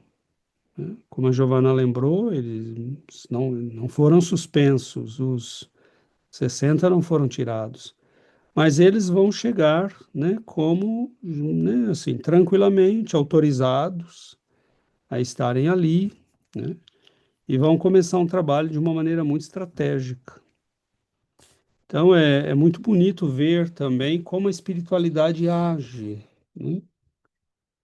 C: né? Como a Giovana lembrou, eles não foram suspensos, os 60 não foram tirados, mas eles vão chegar, né, como, né, assim, tranquilamente autorizados a estarem ali, né, e vão começar um trabalho de uma maneira muito estratégica. Então é muito bonito ver também como a espiritualidade age, né?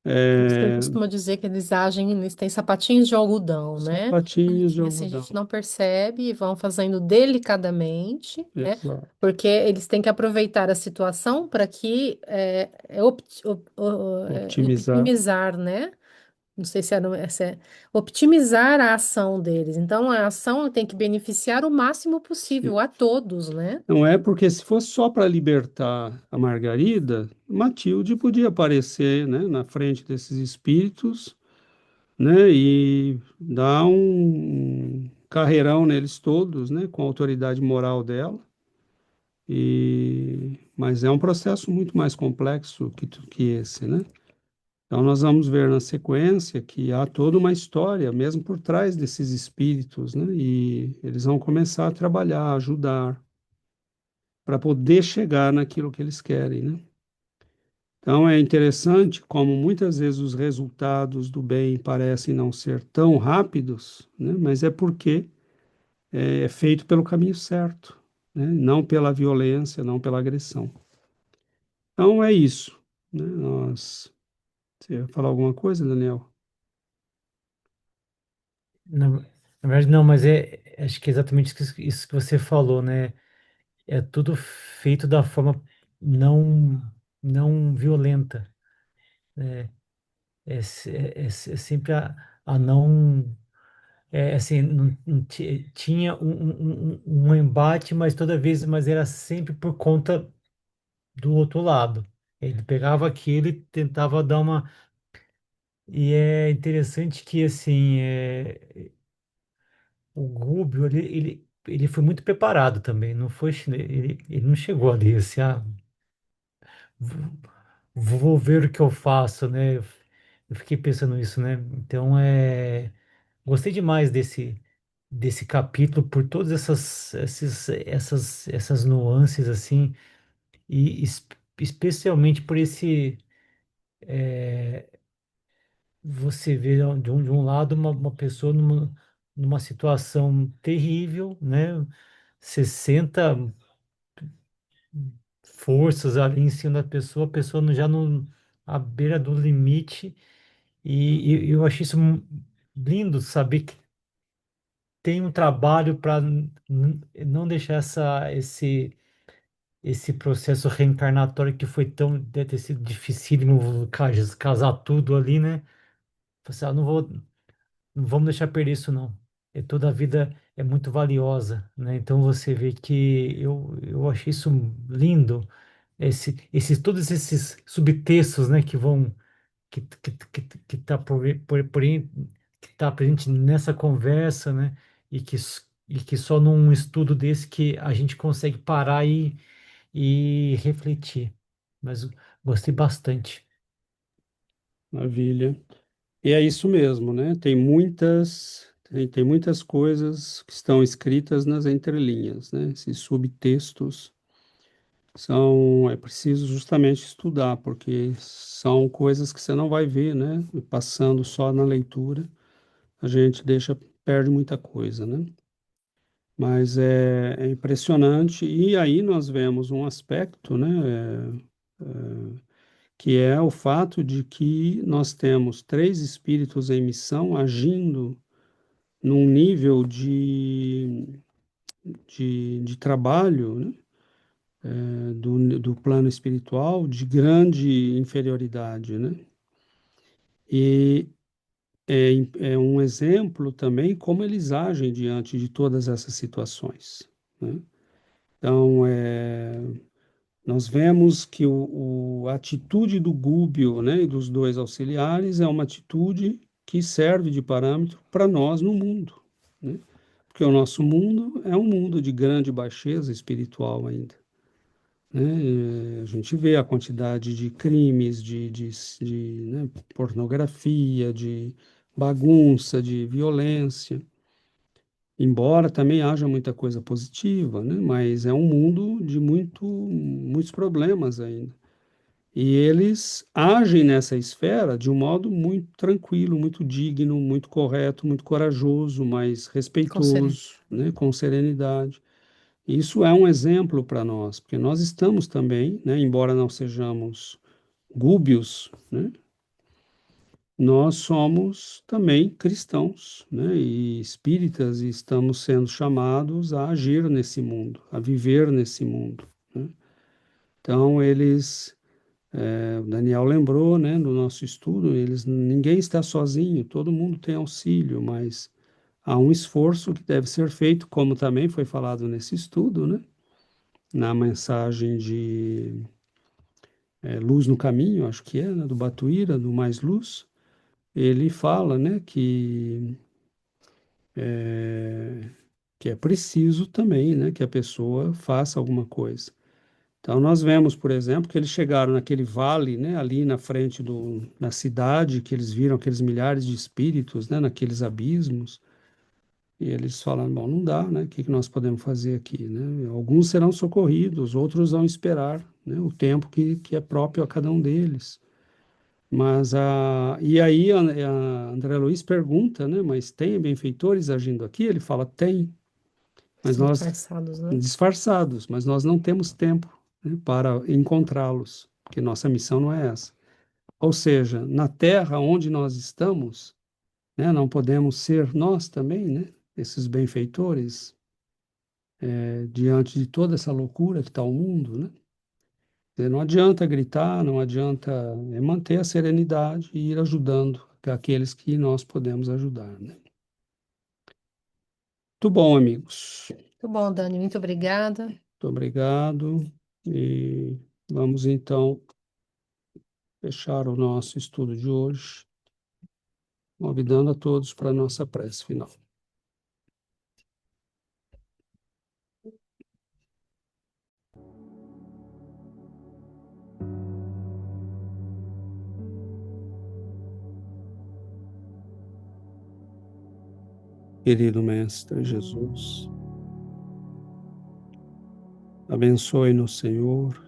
A: Por isso que ele
C: É,
A: costuma dizer que eles agem, eles têm sapatinhos de algodão, né?
C: sapatinhos de
A: Que assim a
C: algodão.
A: gente não percebe e vão fazendo delicadamente, né?
C: Exato.
A: Porque eles têm que aproveitar a situação para que
C: Optimizar.
A: optimizar, né? Não sei se é optimizar a ação deles. Então, a ação tem que beneficiar o máximo
C: Sim.
A: possível a todos, né?
C: Não é porque se fosse só para libertar a Margarida, Matilde podia aparecer, né, na frente desses espíritos, né, e dar um carreirão neles todos, né, com a autoridade moral dela. Mas é um processo muito mais complexo que esse, né? Então nós vamos ver na sequência que há toda uma história mesmo por trás desses espíritos, né? E eles vão começar a trabalhar, a ajudar para poder chegar naquilo que eles querem, né? Então é interessante como muitas vezes os resultados do bem parecem não ser tão rápidos, né? Mas é porque é feito pelo caminho certo, né? Não pela violência, não pela agressão. Então é isso, né? Você ia falar alguma coisa, Daniel?
B: Na verdade, não, mas acho que é exatamente isso que você falou, né? É tudo feito da forma não, não violenta. É sempre a não. Assim, tinha um embate, mas toda vez, mas era sempre por conta do outro lado. Ele pegava aquilo e tentava dar uma. E é interessante que, assim, o Rubio, ele foi muito preparado também, não foi, ele não chegou ali, assim, vou, vou ver o que eu faço, né? Eu fiquei pensando nisso, né? Então, gostei demais desse capítulo por todas essas nuances, assim, e especialmente por você vê de um lado uma pessoa numa situação terrível, né? 60 forças ali em cima da pessoa, a pessoa já não, à beira do limite, e eu achei isso lindo saber que tem um trabalho para não deixar esse processo reencarnatório que foi deve ter sido dificílimo casar tudo ali, né? Falei assim, não vamos deixar perder isso não. Toda a vida é muito valiosa, né? Então você vê que eu achei isso lindo, todos esses subtextos, né, que tá que tá presente nessa conversa, né? E que e que só num estudo desse que a gente consegue parar e refletir. Mas gostei bastante.
C: Maravilha. E é isso mesmo, né? Tem muitas coisas que estão escritas nas entrelinhas, né? Esses subtextos é preciso justamente estudar, porque são coisas que você não vai ver, né? Passando só na leitura, a gente perde muita coisa, né? Mas é impressionante, e aí nós vemos um aspecto, né? Que é o fato de que nós temos três espíritos em missão agindo num nível de trabalho, né, do plano espiritual de grande inferioridade, né? E é um exemplo também como eles agem diante de todas essas situações, né? Então, nós vemos que a atitude do Gúbio, né, e dos dois auxiliares é uma atitude que serve de parâmetro para nós no mundo, né? Porque o nosso mundo é um mundo de grande baixeza espiritual ainda, né? A gente vê a quantidade de crimes, né, pornografia, de bagunça, de violência, embora também haja muita coisa positiva, né? Mas é um mundo de muitos problemas ainda. E eles agem nessa esfera de um modo muito tranquilo, muito digno, muito correto, muito corajoso, mas
A: Com certeza.
C: respeitoso, né, com serenidade. Isso é um exemplo para nós, porque nós estamos também, né, embora não sejamos gúbios, né, nós somos também cristãos, né, e espíritas, e estamos sendo chamados a agir nesse mundo, a viver nesse mundo, né? Então, o Daniel lembrou, né, no nosso estudo, ninguém está sozinho, todo mundo tem auxílio, mas há um esforço que deve ser feito, como também foi falado nesse estudo, né, na mensagem de Luz no Caminho, acho que é, né, do Batuíra, do Mais Luz, ele fala, né, que é preciso também, né, que a pessoa faça alguma coisa. Então, nós vemos, por exemplo, que eles chegaram naquele vale, né, ali na frente da cidade, que eles viram aqueles milhares de espíritos, né, naqueles abismos, e eles falaram, bom, não dá, né, o que nós podemos fazer aqui, né? Alguns serão socorridos, outros vão esperar, né, o tempo que é próprio a cada um deles. E aí a André Luiz pergunta, né, mas tem benfeitores agindo aqui? Ele fala, tem, mas
A: Estão
C: nós
A: disfarçados, né?
C: disfarçados, mas nós não temos tempo, né, para encontrá-los, porque nossa missão não é essa. Ou seja, na terra onde nós estamos, né, não podemos ser nós também, né, esses benfeitores, diante de toda essa loucura que está o mundo, né? Quer dizer, não adianta gritar, não adianta manter a serenidade e ir ajudando aqueles que nós podemos ajudar, né? Muito bom, amigos.
A: Muito bom, Dani. Muito obrigada.
C: Muito obrigado. E vamos então fechar o nosso estudo de hoje, convidando a todos para a nossa prece final. Querido Mestre Jesus, abençoe-nos, Senhor,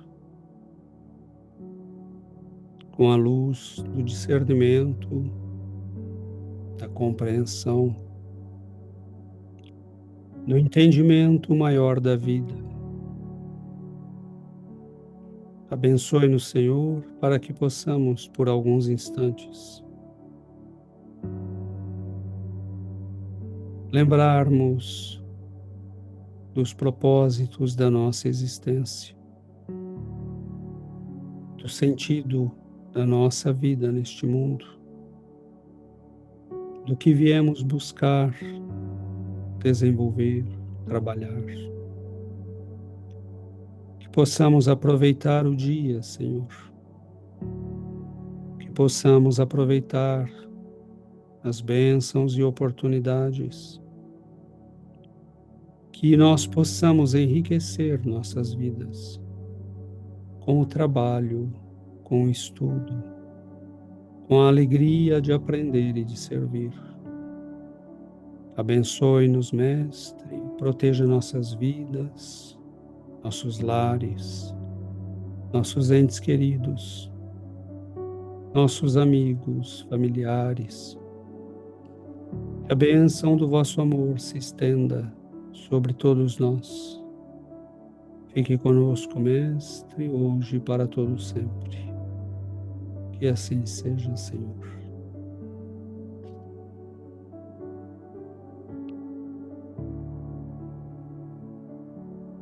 C: com a luz do discernimento, da compreensão, do entendimento maior da vida. Abençoe-nos, Senhor, para que possamos, por alguns instantes, lembrarmos dos propósitos da nossa existência, do sentido da nossa vida neste mundo, do que viemos buscar, desenvolver, trabalhar. Que possamos aproveitar o dia, Senhor. Que possamos aproveitar as bênçãos e oportunidades que nós possamos enriquecer nossas vidas com o trabalho, com o estudo, com a alegria de aprender e de servir. Abençoe-nos, Mestre, proteja nossas vidas, nossos lares, nossos entes queridos, nossos amigos, familiares. Que a bênção do vosso amor se estenda sobre todos nós. Fique conosco, Mestre, hoje e para todo sempre. Que assim seja, Senhor.